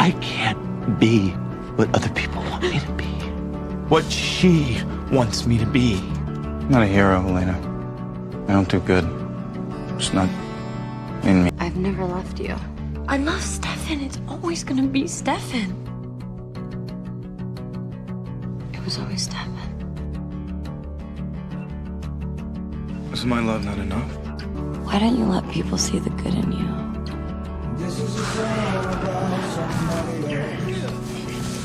I can't be what other people want me to be. What she wants me to be. I'm not a hero, Elena. I don't do good. It's not in me. I've never left you. I love Stefan. It's always gonna be Stefan. It was always Stefan. Is my love not enough? Why don't you let people see the good in you?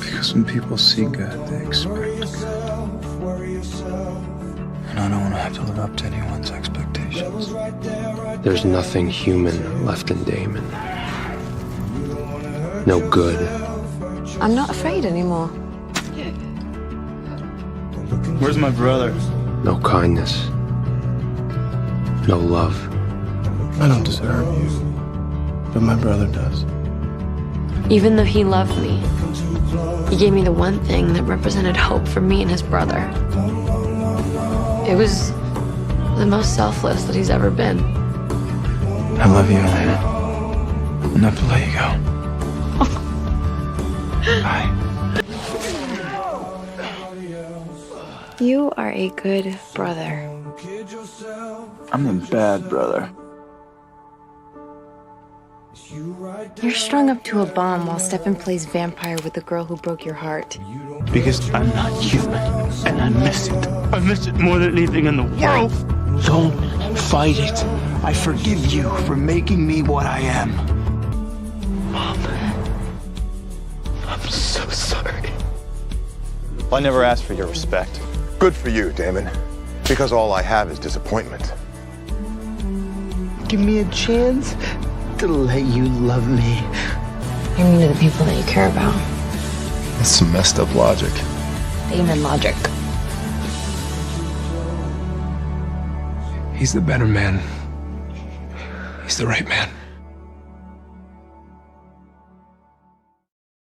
Because when people see good, they expect good. And I don't want to have to live up to anyone's expectations. There's nothing human left in Damon. No good. I'm not afraid anymore. Where's my brother? No kindness. No love. I don't deserve you, but my brother does. Even though he loved me, he gave me the one thing that represented hope for me and his brother. It was the most selfless that he's ever been. I love you, Elena. Enough to let you go. Bye. You are a good brother. I'm a bad brother. You're strung up to a bomb while Stefan plays vampire with the girl who broke your heart. Because I'm not human, and I miss it. I miss it more than anything in the world. Don't fight it. I forgive you for making me what I am. Mom, I'm so sorry. I never asked for your respect. Good for you, Damon. Because all I have is disappointment. Give me a chance to let you love me. I mean to the people that you care about. That's some messed up logic. Damon logic. He's the better man. He's the right man.